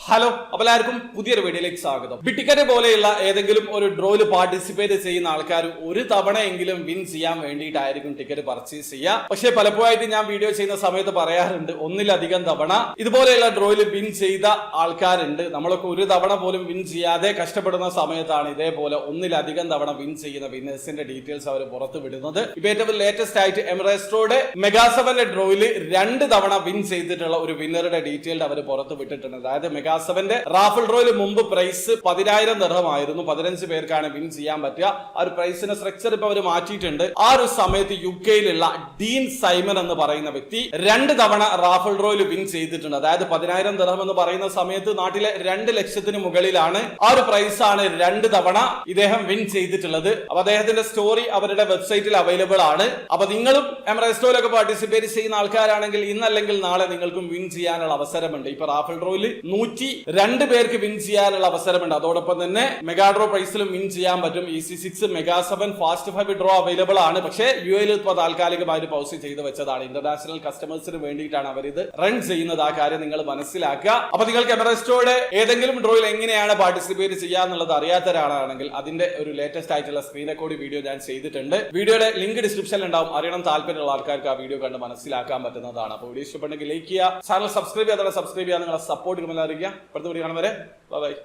Hello, അപ്പോൾ എല്ലാവർക്കും പുതിയൊരു വീഡിയോയിലേക്ക് സ്വാഗതം. ബിറ്റിക്കറ്റ് പോലെയുള്ള ഏതെങ്കിലും ഒരു ഡ്രോയിൽ പാർട്ടിസിപ്പേറ്റ് ചെയ്യുന്ന ആൾക്കാർ ഒരു തവണയെങ്കിലും വിൻ ചെയ്യാൻ വേണ്ടിയിട്ടായിരിക്കും ടിക്കറ്റ് പർച്ചേസ് ചെയ്യുക. പക്ഷെ പലപ്പോഴായിട്ട് ഞാൻ വീഡിയോ ചെയ്യുന്ന സമയത്ത് പറയാറുണ്ട്, ഒന്നിലധികം തവണ ഇതുപോലെയുള്ള ഡ്രോയിൽ വിൻ ചെയ്ത ആൾക്കാരുണ്ട്. നമ്മളൊക്കെ ഒരു തവണ പോലും വിൻ ചെയ്യാതെ കഷ്ടപ്പെടുന്ന സമയത്താണ് ഇതേപോലെ ഒന്നിലധികം തവണ വിൻ ചെയ്യുന്ന വിന്നേഴ്സിന്റെ ഡീറ്റെയിൽസ് അവർ പുറത്തു വിടുന്നത്. ഇപ്പൊ ഏറ്റവും ലേറ്റസ്റ്റ് ആയിട്ട് എമിറേറ്റ്സിന്റെ മെഗാ7 ഡ്രോയിൽ 2 തവണ വിൻ ചെയ്തിട്ടുള്ള ഒരു വിന്നറുടെ ഡീറ്റെയിൽ അവർ പുറത്തു വിട്ടിട്ടുണ്ട്. അതായത് മെഗാ7 റാഫിൾ ഡ്രോയിൽ മുമ്പ് പ്രൈസ് 10,000 ദിർഹമായിരുന്നു. 15 പേർക്കാണ് വിൻ ചെയ്യാൻ പറ്റുക. ആ ഒരു പ്രൈസിന്റെ സ്ട്രക്ചർ ഇപ്പൊ അവർ മാറ്റിയിട്ടുണ്ട്. ആ ഒരു സമയത്ത് യുകെയിലുള്ള ഡീൻ സൈമൺ എന്ന് പറയുന്ന വ്യക്തി 2 തവണ റാഫിൾ ഡ്രോയിൽ വിൻ ചെയ്തിട്ടുണ്ട്. അതായത് 10,000 ദിർഹം എന്ന് പറയുന്ന സമയത്ത് നാട്ടിലെ 2 ലക്ഷത്തിന് മുകളിലാണ്. ആ ഒരു പ്രൈസ് ആണ് 2 തവണ ഇദ്ദേഹം വിൻ ചെയ്തിട്ടുള്ളത്. അപ്പൊ അദ്ദേഹത്തിന്റെ സ്റ്റോറി അവരുടെ വെബ്സൈറ്റിൽ അവൈലബിൾ ആണ്. അപ്പൊ നിങ്ങളും എമിറേറ്റ്സിലൊക്കെ പാർട്ടിസിപ്പേറ്റ് ചെയ്യുന്ന ആൾക്കാരാണെങ്കിൽ ഇന്നല്ലെങ്കിൽ നാളെ നിങ്ങൾക്കും വിൻ ചെയ്യാനുള്ള അവസരമുണ്ട്. ഇപ്പൊ റാഫിൾ ഡ്രോയിൽ 102 പേർക്ക് വിൻ ചെയ്യാനുള്ള അവസരമുണ്ട്. അതോടൊപ്പം തന്നെ മെഗാ ഡ്രോ പ്രൈസിലും വിൻ ചെയ്യാൻ പറ്റും. EC6 മെഗാ7 ഫാസ്റ്റ് 5 ഡ്രോ അവൈലബിൾ ആണ്. പക്ഷേ UAE ഇപ്പോൾ താൽക്കാലികമായിട്ട് പൗസ് ചെയ്ത് വെച്ചതാണ്. ഇന്റർനാഷണൽ കസ്റ്റമേഴ്സിന് വേണ്ടിയിട്ടാണ് അവർ ഇത് റൺ ചെയ്യുന്നത്. ആ കാര്യം നിങ്ങൾ മനസ്സിലാക്കുക. അപ്പൊ നിങ്ങൾക്ക് എമിറേറ്റ്സിന്റെ ഏതെങ്കിലും ഡ്രോയിൽ എങ്ങനെയാണ് പാർട്ടിസിപ്പേറ്റ് ചെയ്യാന്നുള്ളത് അറിയാത്തവരാണെങ്കിൽ അതിന്റെ ഒരു ലേറ്റസ്റ്റ് ആയിട്ടുള്ള സ്ക്രീൻ റെക്കോർഡ് വീഡിയോ ഞാൻ ചെയ്തിട്ടുണ്ട്. വീഡിയോയുടെ ലിങ്ക് ഡിസ്ക്രിപ്ഷനിൽ ഉണ്ടാവും. അറിയണം താല്പര്യമുള്ള ആൾക്കാർക്ക് ആ വീഡിയോ കണ്ട് മനസ്സിലാക്കാൻ പറ്റുന്നതാണ്. അപ്പോൾ വീഡിയോ ഇഷ്ടപ്പെട്ടെങ്കിൽ ലൈക്ക് ചെയ്യുക, ചാനൽ സബ്സ്ക്രൈബ് ചെയ്യാതെ സബ്സ്ക്രൈബ് ചെയ്യാൻ നിങ്ങളെ സപ്പോർട്ട് അറിയിക്കുക. അടുത്ത വീഡിയോ കാണും വരെ ബൈ.